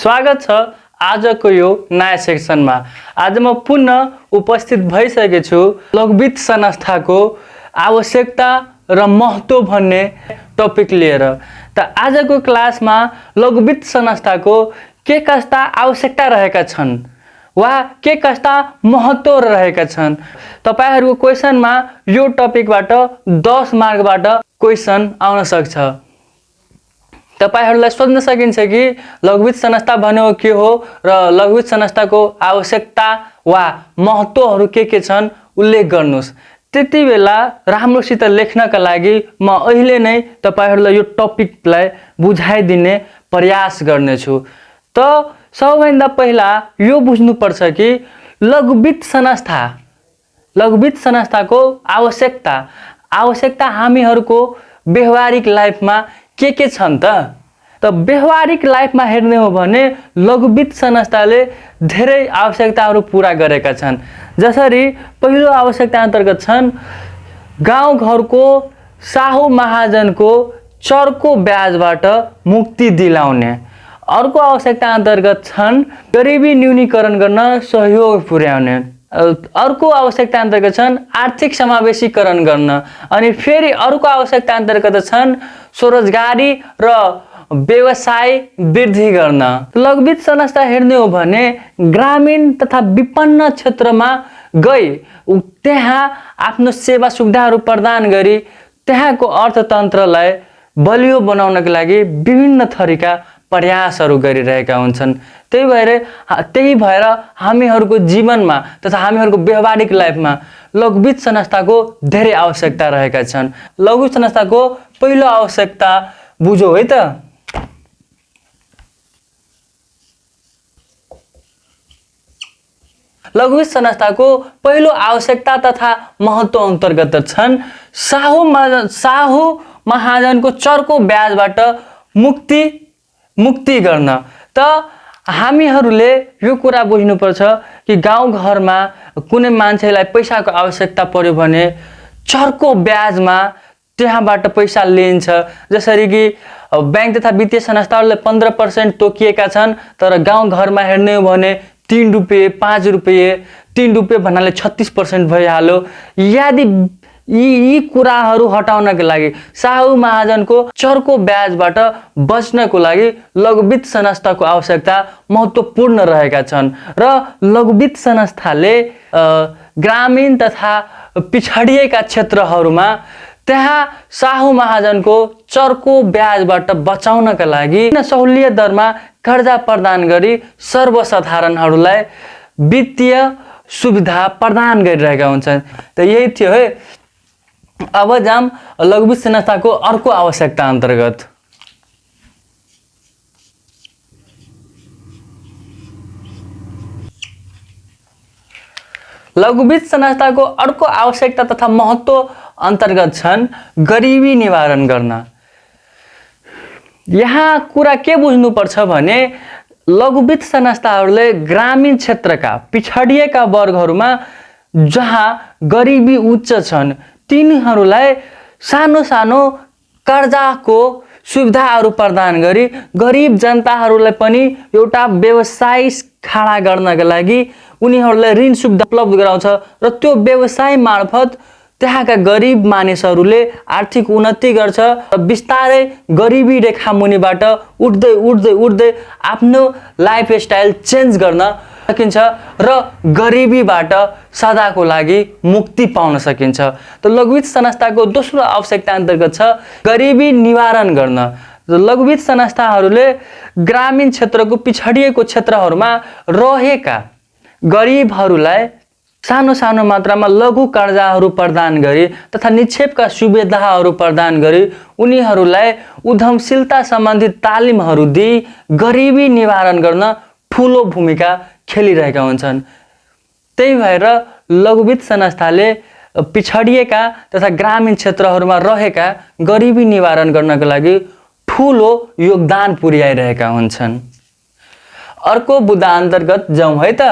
स्वागत छ आजको यो नयाँ सेक्सनमा। आज म पुनः उपस्थित भइसकेको छु लघुवित्त संस्थाको आवश्यकता र महत्त्व भन्ने टपिक लिएर। त आजको क्लासमा लघुवित्त संस्थाको के कस्ता आवश्यकता रहेका छन् वा के कस्ता महत्त्व रहेका छन्। तपाईहरुको क्वेशनमा यो टपिकबाट 10 मार्कबाट क्वेशन आउन सक्छ। तपाईहरुलाई सोध्न सकिन्छ कि लघुवित्त संस्था भनेको के हो र लघुवित्त संस्थाको आवश्यकता वा महत्त्वहरु के छन् उल्लेख गर्नुस्। त्यति बेला राम्रोसित लेख्नका लागि म अहिले नै तपाईहरुलाई यो टपिकलाई बुझाइदिने प्रयास गर्नेछु। त सबैभन्दा पहिला यो बुझ्नुपर्छ कि लघुवित्त संस्थाको आवश्यकता हामीहरुको व्यवहारिक लाइफमा के छन् त व्यवहारिक लाइफमा हेर्ने हो भने लघुवित्त संस्थाले धेरै आवश्यकताहरू पूरा गरेका छन्। जसरी पहिलो आवश्यकता अन्तर्गत छन् गाउँ घरको साहु महाजनको चर्को ब्याजबाट मुक्ति दिलाउने। अर्को आवश्यकता अन्तर्गत छन् गरिबी न्यूनीकरण गर्न सहयोग पुर्याउने। अर्को आवश्यकता अन्तर्गत छन् आर्थिक समावेशीकरण गर्न। अनि फेरि अर्को आवश्यकता अन्तर्गत छन् स्वरोजगारी र व्यवसाय वृद्धि गर्न। लघुवित्त संस्था हेर्ने हो भने ग्रामीण तथा विपन्न क्षेत्रमा गई त्यहाँ आफ्नो सेवा सुविधाहरू प्रदान गरी त्यहाँको अर्थतन्त्रलाई बलियो बनाउनका लागि विभिन्न थरीका प्रयासहरू गरिरहेका हुन्छन्। त्यही भएर हामीहरुको जीवनमा तथा हामीहरुको व्यवहारिक लाइफमा लघुवित्त संस्थाको धेरै आवश्यकता रहेका छन्। लघुवित्त संस्थाको पहिलो आवश्यकता बुझौ है त। लघुवित्त संस्थाको पहिलो आवश्यकता तथा महत्त्व अन्तर्गत छन् साहु महाजनको चर्को ब्याजबाट मुक्ति गर्न। त हामीहरूले यो कुरा बुझ्नुपर्छ कि गाउँ घरमा कुनै मान्छेलाई पैसाको आवश्यकता पर्यो भने चर्को ब्याजमा त्यहाँबाट पैसा लिन्छ। जसरी कि बैंक तथा वित्तीय संस्थाहरूले 15% तोकिएका छन्, तर गाउँ घरमा हेर्ने हो भने 3 रुपैयाँ 5 रुपैयाँ 3 रुपैयाँ भन्नाले 36% भइहाल्यो। यदि यी कुराहरू हटाउनका लागि साहु महाजनको चर्को ब्याजबाट बच्नको लागि लघुवित्त संस्थाको आवश्यकता महत्त्वपूर्ण रहेका छन्। र लघुवित्त संस्थाले ग्रामीण तथा पिछडिएका क्षेत्रहरूमा त्यहाँ साहु महाजनको चर्को ब्याजबाट बचाउनका लागि सहुलियत दरमा कर्जा प्रदान गरी सर्वसाधारणहरूलाई वित्तीय सुविधा प्रदान गरिरहेका हुन्छन्। त यही थियो है। अब जाम लघुवित्त संस्थाको अर्को आवश्यकता अन्तर्गत। लघुवित्त संस्थाको अर्को आवश्यकता तथा महत्त्व अन्तर्गत छन् गरिबी निवारण गर्न। यहाँ कुरा के बुझ्नुपर्छ भने लघुवित्त संस्थाहरूले ग्रामीण क्षेत्रका पिछडिएका वर्गहरूमा जहाँ गरिबी उच्च छन् तिनीहरूलाई सानो सानो कर्जाको सुविधाहरू प्रदान गरी गरिब जनताहरूलाई पनि एउटा व्यवसाय खडा गर्नका लागि उनीहरूलाई ऋण सुविधा उपलब्ध गराउँछ र त्यो व्यवसाय मार्फत त्यहाँका गरिब मानिसहरूले आर्थिक उन्नति गर्छ र बिस्तारै गरिबी रेखा मुनिबाट उठ्दै आफ्नो लाइफस्टाइल चेन्ज गर्न सकिन्छ र गरिबीबाट सदाको लागि मुक्ति पाउन सकिन्छ। त लघुवित्त संस्थाको दोस्रो आवश्यकता अन्तर्गत छ गरिबी निवारण गर्न। लघुवित्त संस्थाहरूले ग्रामीण क्षेत्रको पिछडिएको क्षेत्रहरूमा रहेका गरिबहरूलाई सानो सानो मात्रामा लघु कर्जाहरू प्रदान गरी तथा निक्षेपका सुविधाहरू प्रदान गरी उनीहरूलाई उद्यमशीलता सम्बन्धी तालिमहरू दिई गरिबी निवारण गर्न ठूलो भूमिका खेलिरहेका हुन्छन्। त्यही भएर लघुवित्त संस्थाले पिछडिएका तथा ग्रामीण क्षेत्रहरूमा रहेका गरिबी निवारण गर्नका लागि ठूलो योगदान पुर्याइरहेका हुन्छन्। अर्को बुँदा अन्तर्गत जाउँ है त।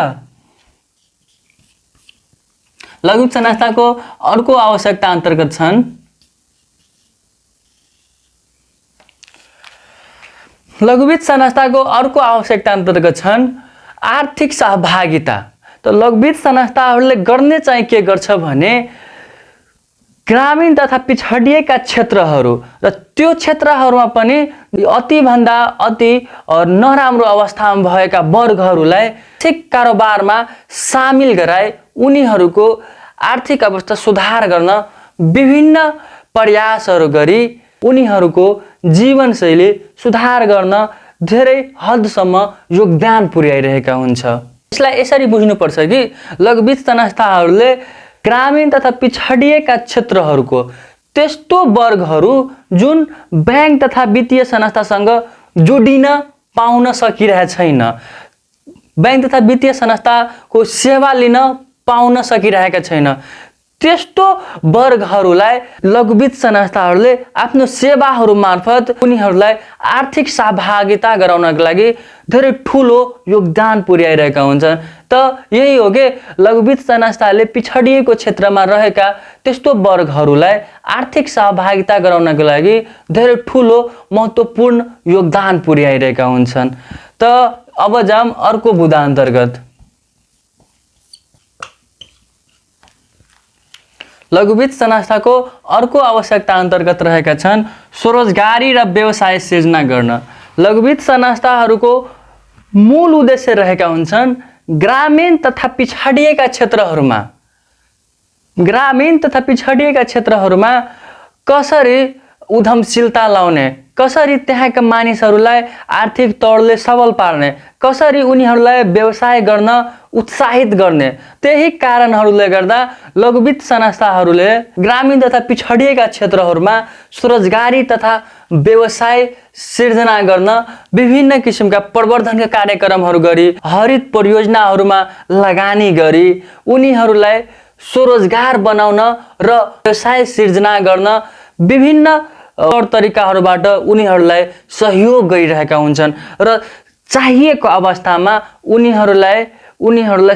लघुवित्त संस्थाको अर्को आवश्यकता अन्तर्गत छन् लघुवित्त संस्थाको अर्को आवश्यकता अन्तर्गत छन् आर्थिक सहभागिता। त लघुवित्त संस्थाहरूले गर्ने चाहिँ के गर्छ भने ग्रामीण तथा पिछडिएका क्षेत्रहरू र त्यो क्षेत्रहरूमा पनि अतिभन्दा अति नराम्रो अवस्थामा भएका वर्गहरूलाई आर्थिक कारोबारमा सामेल गराए उनीहरूको आर्थिक अवस्था सुधार गर्न विभिन्न प्रयासहरू गरी उनीहरूको जीवनशैली सुधार गर्न धेरै हदसम्म योगदान पुर्याइरहेका हुन्छ। यसलाई यसरी बुझ्नुपर्छ कि लघुवित्त संस्थाहरूले ग्रामीण तथा पिछडिएका क्षेत्रहरूको त्यस्तो वर्गहरू जुन बैंक तथा वित्तीय संस्थासँग जोडिन पाउन सकिरहेको छैन, बैंक तथा वित्तीय संस्थाको सेवा लिन पाउन सकिरहेका छैन, त्यस्तो वर्गहरूलाई लघुवित्त संस्थाहरूले आफ्नो सेवाहरू मार्फत उनीहरूलाई आर्थिक सहभागिता गराउनका लागि धेरै ठुलो योगदान पुर्याइरहेका हुन्छन्। त यही हो कि लघुवित्त संस्थाले पिछडिएको क्षेत्रमा रहेका त्यस्तो वर्गहरूलाई आर्थिक सहभागिता गराउनका लागि धेरै ठुलो महत्त्वपूर्ण योगदान पुर्याइरहेका हुन्छन्। त अब जाम अर्को बुँदा अन्तर्गत। लघुवित्त संस्थाको अर्को आवश्यकता अन्तर्गत रहेका छन् स्वरोजगारी र व्यवसाय सिर्जना गर्न। लघुवित्त संस्थाहरूको मूल उद्देश्य रहेका हुन्छन् ग्रामीण तथा पिछडिएका क्षेत्रहरूमा कसरी उद्यमशीलता लाउने, कसरी त्यहाँका मानिसहरूलाई आर्थिक तौरले सबल पार्ने, कसरी उनीहरूलाई व्यवसाय गर्न उत्साहित गर्ने, त्यही कारणहरूले गर्दा लघुवित्त संस्थाहरूले ग्रामीण तथा पिछडिएका क्षेत्रहरूमा स्वरोजगारी तथा व्यवसाय सिर्जना गर्न विभिन्न किसिमका प्रवर्धनका कार्यक्रमहरू गरी हरित परियोजनाहरूमा लगानी गरी उनीहरूलाई स्वरोजगार बनाउन र व्यवसाय सिर्जना गर्न विभिन्न तौर तरिकाहरूबाट उनीहरूलाई सहयोग गरिरहेका हुन्छन् र चाहिएको अवस्थामा उनीहरूलाई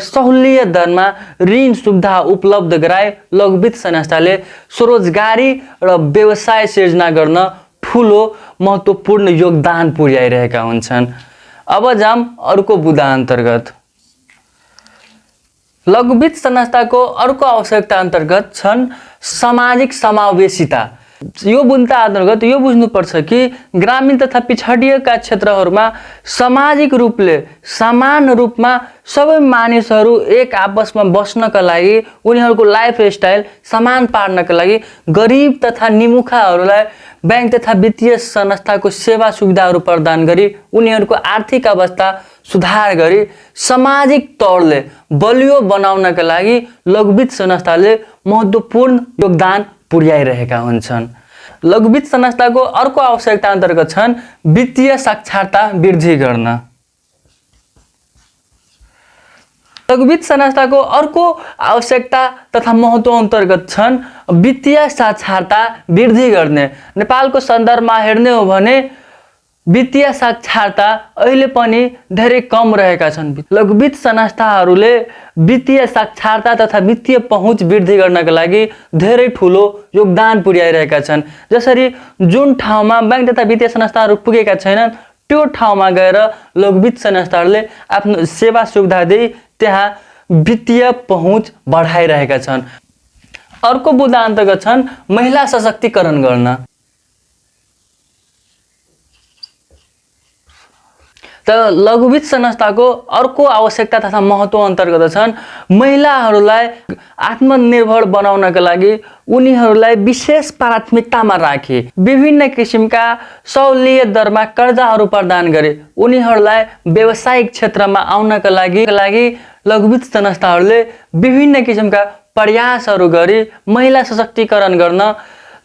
सहुलियत दरमा ऋण सुविधा उपलब्ध गराए लघुवित्त संस्थाले स्वरोजगारी र व्यवसाय सिर्जना गर्न ठुलो महत्त्वपूर्ण योगदान पुर्याइरहेका हुन्छन्। अब जाम अर्को बुँदा अन्तर्गत। लघुवित्त संस्थाको अर्को आवश्यकता अन्तर्गत छन् सामाजिक समावेशिता। यो बुँदा अन्तर्गत यो बुझ्नुपर्छ कि ग्रामीण तथा पिछडिएका क्षेत्रहरूमा सामाजिक रूपले समान रूपमा सबै मानिसहरू एक आपसमा बस्नका लागि उनीहरूको लाइफस्टाइल समान पार्नका लागि गरिब तथा निमुखाहरूलाई बैंक तथा वित्तीय संस्थाको सेवा सुविधाहरू प्रदान गरी उनीहरूको आर्थिक अवस्था सुधार गरी सामाजिक तौरले बलियो बनाउनका लागि लघुवित्त संस्थाले महत्त्वपूर्ण योगदान पुर्याइरहेका हुन्छन्। लघुवित्त संस्थाको अर्को आवश्यकता अन्तर्गत छन् वित्तीय साक्षरता वृद्धि गर्न। लघुवित्त संस्थाको अर्को आवश्यकता तथा महत्त्व अन्तर्गत छन् वित्तीय साक्षरता वृद्धि गर्ने। नेपालको सन्दर्भमा हेर्ने हो भने वित्तीय साक्षरता अहिले पनि धेरै कम रहेका छन्। लघुवित्त संस्थाहरूले वित्तीय साक्षरता तथा वित्तीय पहुँच वृद्धि गर्नका लागि धेरै ठुलो योगदान पुर्याइरहेका छन्। जसरी जुन ठाउँमा बैंक तथा वित्तीय संस्थाहरू पुगेका छैनन् त्यो ठाउँमा गएर लघुवित्त संस्थाहरूले आफ्नो सेवा सुविधा दिई त्यहाँ वित्तीय पहुँच बढाइरहेका छन्। अर्को बुँदा अन्तर्गत छन् महिला सशक्तिकरण गर्न। त लघुवित्त संस्थाको अर्को आवश्यकता तथा महत्त्व अन्तर्गत छन् महिलाहरूलाई आत्मनिर्भर बनाउनका लागि उनीहरूलाई विशेष प्राथमिकतामा राखी विभिन्न किसिमका सहुलियत दरमा कर्जाहरू प्रदान गरे उनीहरूलाई व्यावसायिक क्षेत्रमा आउनका लागि लघुवित्त संस्थाहरूले विभिन्न किसिमका प्रयासहरू गरी महिला सशक्तिकरण गर्न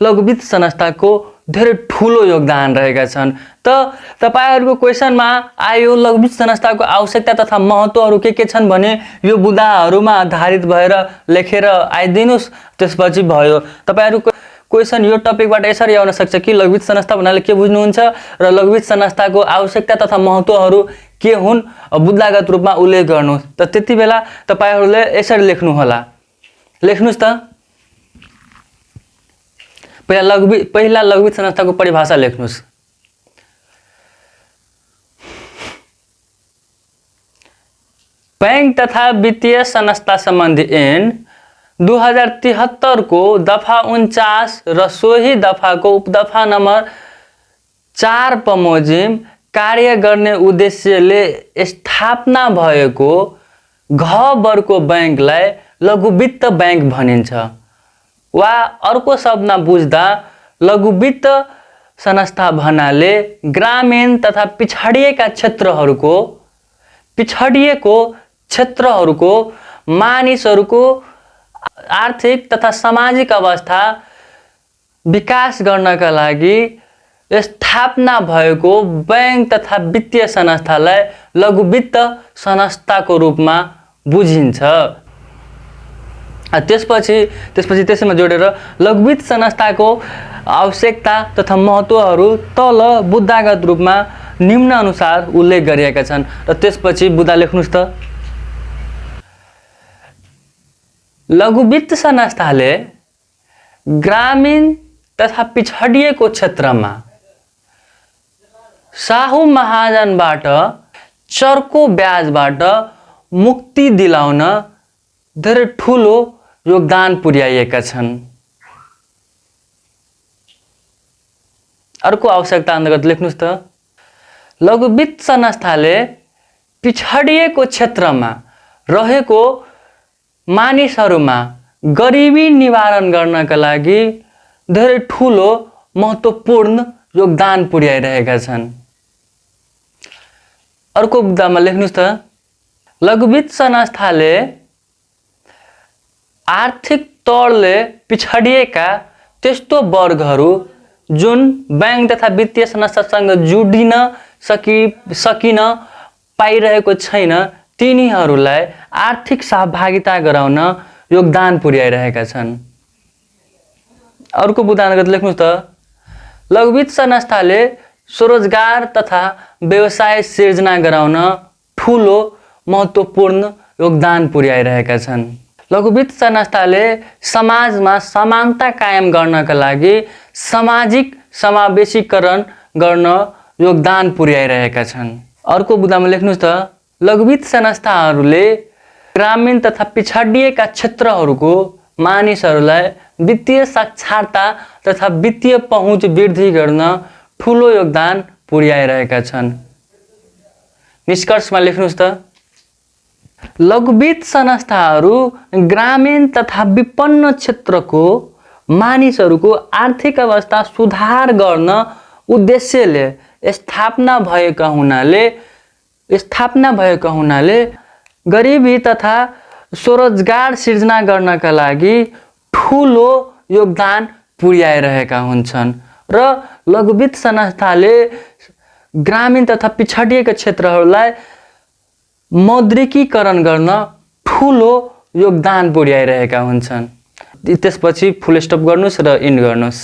लघुवित्त संस्थाको धेरै ठुलो योगदान रहेका छन्। त तपाईहरुको क्वेशनमा आयो लघुवित्त संस्थाको आवश्यकता तथा महत्त्वहरू के छन् भने यो बुँदाहरूमा आधारित भएर लेखेर आइदिनुस्। त्यसपछि भयो तपाईहरुको क्वेशन यो टपिकबाट यसरी आउन सक्छ कि लघुवित्त संस्था भन्नाले के बुझ्नुहुन्छ र लघुवित्त संस्थाको आवश्यकता तथा महत्त्वहरू के हुन् बुँदागत रूपमा उल्लेख गर्नु। त त्यतिबेला तपाईहरुले यसरी लेख्नु होला। लेख्नुस् त पहिला लघुवित्त संस्थाको परिभाषा लेख्नुस्। बैंक तथा वित्तीय संस्था सम्बन्धी ऐन 2073 को दफा 49 र सोही दफाको उपदफा नम्बर 4 बमोजिम कार्य गर्ने उद्देश्यले स्थापना भएको घ वर्गको बैंकलाई लघु वित्त बैंक भनिन्छ। वा अर्को शब्दमा बुझ्दा लघु वित्त संस्था भन्नाले ग्रामीण तथा पिछडिएका क्षेत्रहरूको मानिसहरूको आर्थिक तथा सामाजिक अवस्था विकास गर्नका लागि स्थापना भएको बैंक तथा वित्तीय संस्थालाई लघु वित्त संस्थाको रूपमा बुझिन्छ। त्यसपछि त्यसैमा जोडेर लघु वित्त संस्थाको आवश्यकता तथा महत्त्वहरू तल बुदागत रूपमा निम्न अनुसार उल्लेख गरिएका छन्। र त्यसपछि बुदा लेख्नुस् त। लघु वित्त संस्थाले ग्रामीण तथा पिछडिएको क्षेत्रमा साहु महाजनबाट चर्को ब्याजबाट मुक्ति दिलाउन धेरै ठुलो योगदान पुर्याएका छन्। अर्को आवश्यकता अन्तर्गत लेख्नुस् त। लघु वित्त संस्थाले पिछडिएको क्षेत्रमा रहेको मानिसहरूमा गरिबी निवारण गर्नका लागि धेरै ठुलो महत्त्वपूर्ण योगदान पुर्याइरहेका छन्। अर्को बुदामा लेख्नुस् त। लघु वित्त संस्थाले आर्थिक तौरले पिछडिएका त्यस्तो वर्गहरू जुन बैंक तथा वित्तीय संस्थासँग जोडिन सकिन पाइरहेको छैन तिनीहरूलाई आर्थिक सहभागिता गराउन योगदान पुर्याइरहेका छन्। अर्को बुदागत लेख्नुस् त। लघु वित्त संस्थाले स्वरोजगार तथा व्यवसाय सिर्जना गराउन ठुलो महत्त्वपूर्ण योगदान पुर्याइरहेका छन्। लघु वित्त संस्थाले समाजमा समानता कायम गर्नका लागि सामाजिक समावेशीकरण गर्न योगदान पुर्याइरहेका छन्। अर्को बुदामा लेख्नुस् त। लघु वित्त संस्थाहरूले ग्रामीण तथा पिछडिएका क्षेत्रहरूको मानिसहरूलाई वित्तीय साक्षरता तथा वित्तीय पहुँच वृद्धि गर्न ठुलो योगदान पुर्याइरहेका छन्। निष्कर्षमा लेख्नुस् त। लघु वित्त संस्थाहरू ग्रामीण तथा विपन्न क्षेत्रको मानिसहरूको आर्थिक अवस्था सुधार गर्न उद्देश्यले स्थापना भएका हुनाले गरिबी तथा स्वरोजगार सिर्जना गर्नका लागि ठुलो योगदान पुर्याइरहेका हुन्छन्। र लघु वित्त संस्थाले ग्रामीण तथा पिछडिएका क्षेत्रहरूलाई मौद्रिकीकरण गर्न ठुलो योगदान पुर्याइरहेका हुन्छन्। त्यसपछि फुल स्टप गर्नुस् र इन्ड गर्नुस्।